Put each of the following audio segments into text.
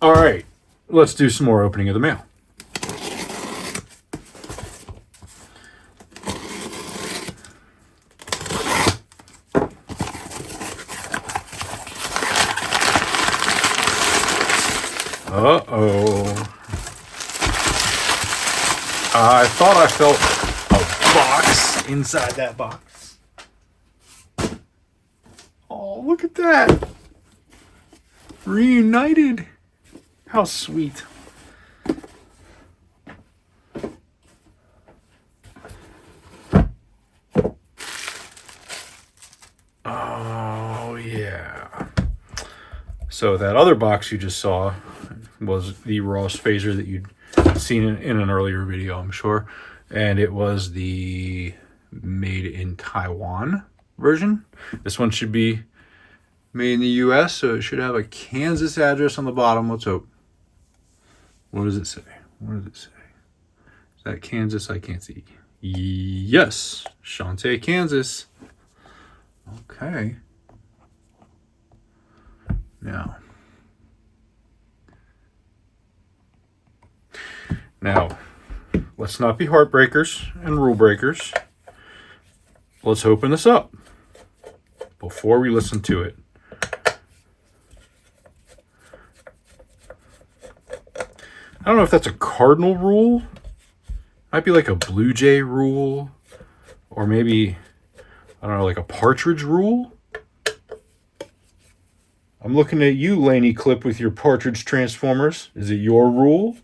All right, let's do some more opening of the mail. Uh-oh. I thought I felt a box inside that box. Oh, look at that. Reunited. How sweet. Oh, yeah. So that other box you just saw was the Ross phaser that you'd seen in an earlier video, I'm sure. And it was the made in Taiwan version. This one should be made in the US, so it should have a Kansas address on the bottom. Let's hope. What does it say? What does it say? Is that Kansas? I can't see. Yes, Shantae, Kansas. Okay. Now, let's not be heartbreakers and rule breakers. Let's open this up before we listen to it. I don't know if that's a cardinal rule. Might be like a Blue Jay rule. Or maybe, I don't know, like a partridge rule. I'm looking at you, Laney Clip, with your partridge transformers. Is it your rule?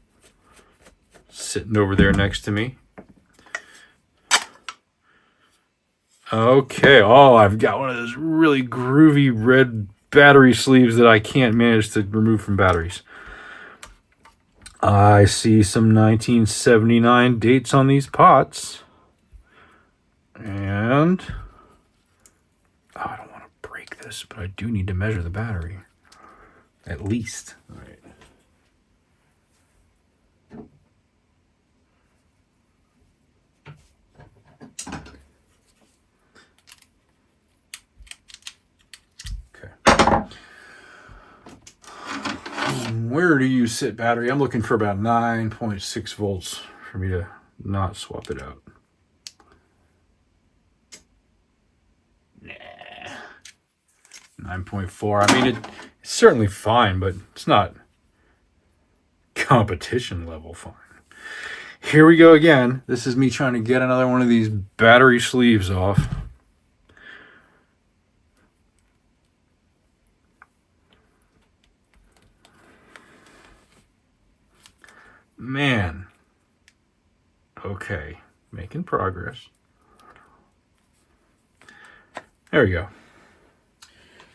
Sitting over there next to me. Okay. Oh, I've got one of those really groovy red battery sleeves that I can't manage to remove from batteries. I see some 1979 dates on these pots. And I don't want to break this, but I do need to measure the battery. At least. All right. Where do you sit, battery? I'm looking for about 9.6 volts for me to not swap it out. Nah. 9.4. I mean, it's certainly fine, but it's not competition level fine. Here we go again. This is me trying to get another one of these battery sleeves off. Man. Okay. Making progress. There we go.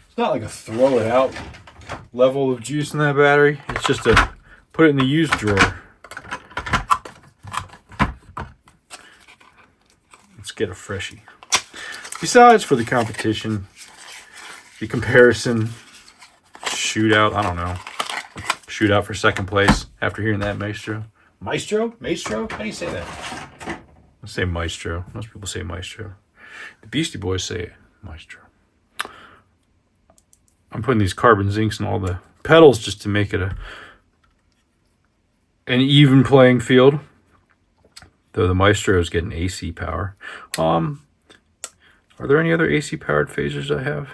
It's not like a throw it out level of juice in that battery. It's just a put it in the used drawer. Let's get a freshie. Besides, for the competition, the comparison, shootout, I don't know. Shootout for second place after hearing that Maestro. Maestro? Maestro? How do you say that? I say Maestro. Most people say Maestro. The Beastie Boys say Maestro. I'm putting these carbon zincs in all the pedals just to make it an even playing field. Though the Maestro is getting AC power. Are there any other AC powered phasers I have?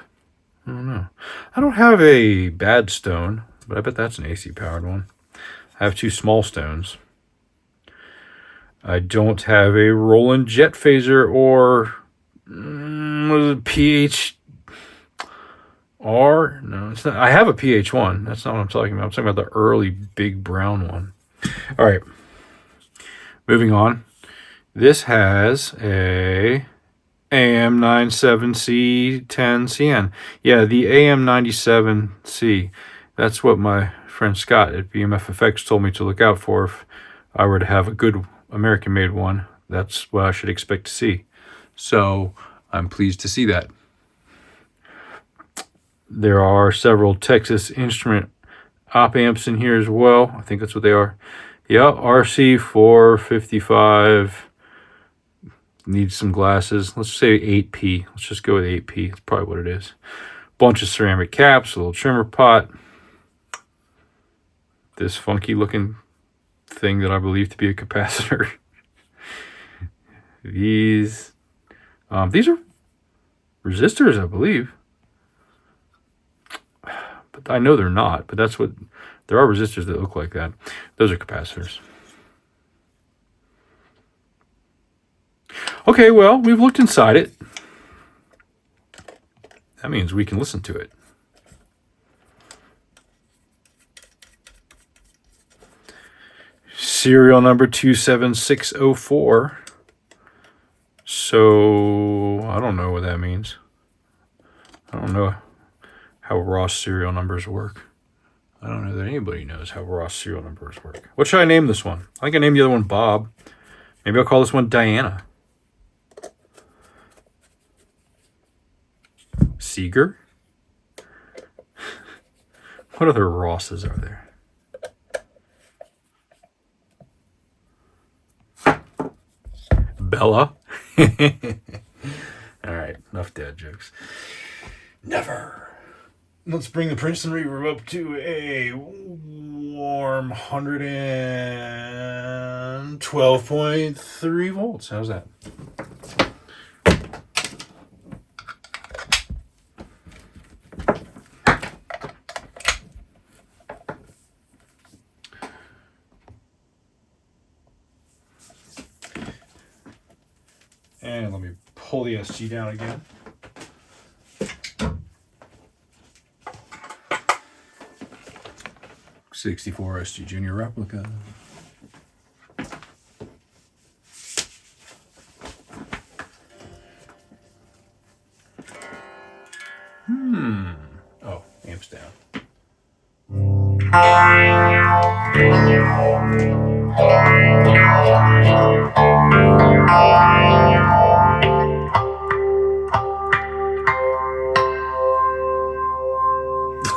I don't know. I don't have a bad stone, but I bet that's an AC powered one. I have two small stones. I don't have a Roland Jet phaser or PHR. No, it's not. I have a PH1. That's not what I'm talking about. I'm talking about the early big brown one. All right. Moving on. This has a AM97C10CN. Yeah, the AM97C. That's what my friend Scott at BMFFX told me to look out for if I were to have a good American-made one. That's what I should expect to see. So I'm pleased to see that. There are several Texas Instrument op amps in here as well. I think that's what they are. Yeah, RC455. Needs some glasses. Let's say 8P. Let's just go with 8P. That's probably what it is. Bunch of ceramic caps, a little trimmer pot. this funky looking thing that I believe to be a capacitor. These are resistors, I believe. But I know they're not, but that's what, there are resistors that look like that. Those are capacitors. Okay, well, we've looked inside it. That means we can listen to it. Serial number 27604. So, I don't know what that means. I don't know how Ross serial numbers work. I don't know that anybody knows how Ross serial numbers work. What should I name this one? I think I named the other one Bob. Maybe I'll call this one Diana. Seeger? What other Rosses are there? Bella? Alright, enough dad jokes. Never. Let's bring the Princeton reverb up to a warm 112.3 volts. How's that? And let me pull the SG down again. '64 SG Junior replica. Oh, amps down.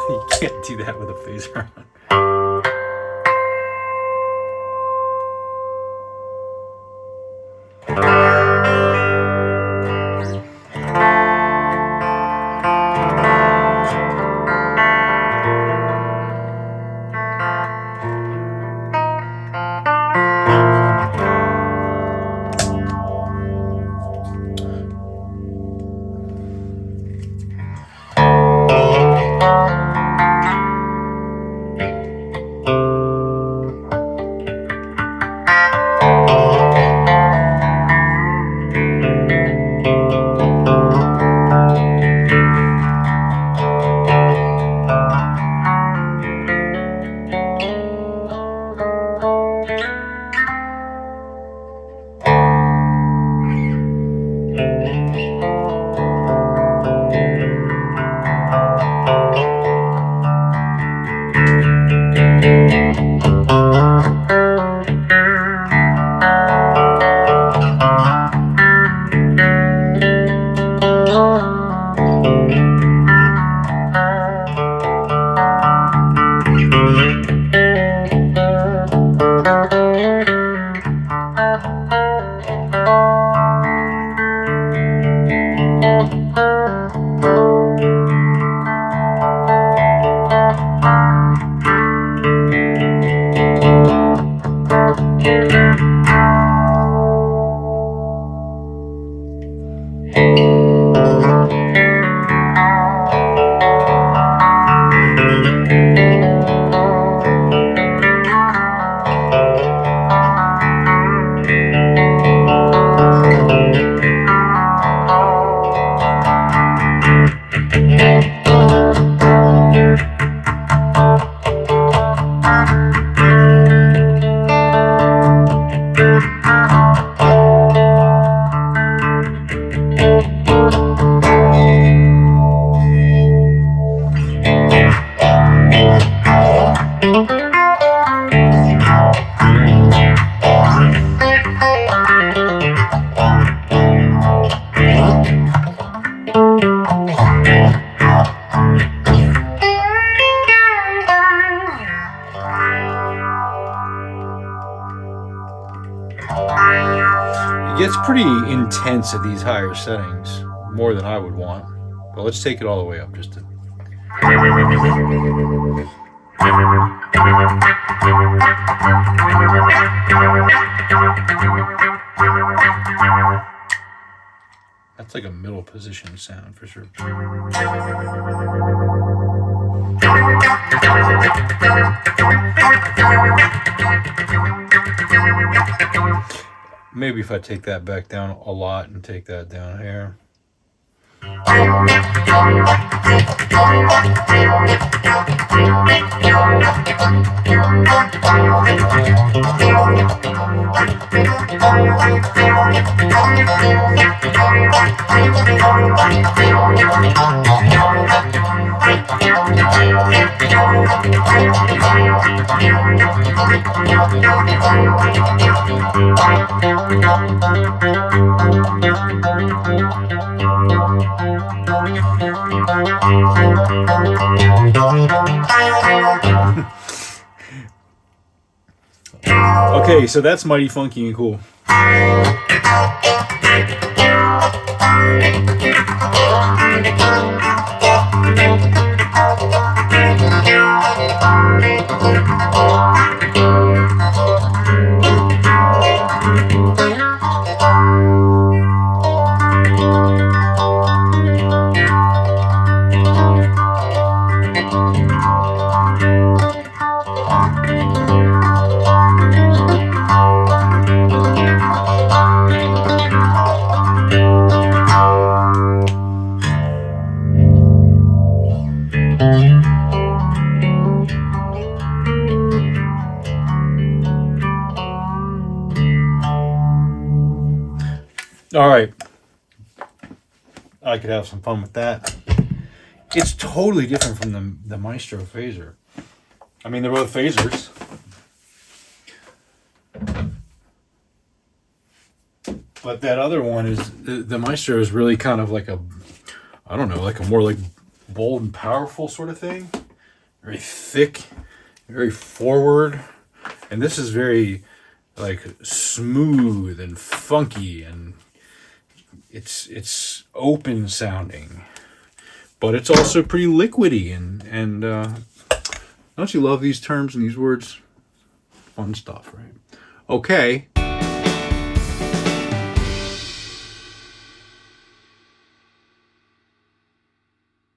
You can't do that with a phaser on. It gets pretty intense at these higher settings, more than I would want. But let's take it all the way up just to... That's like a middle position sound for sure. Maybe if I take that back down a lot and take that down here. Okay, so that's mighty funky and cool. All right, I could have some fun with that. It's totally different from the Maestro phaser. I mean, they're both phasers. But that other one is, the Maestro is really kind of like a, I don't know, like a more like bold and powerful sort of thing. Very thick, very forward. And this is very like smooth and funky, and it's open sounding, but it's also pretty liquidy, and don't you love these terms and these words? Fun stuff, right? Okay,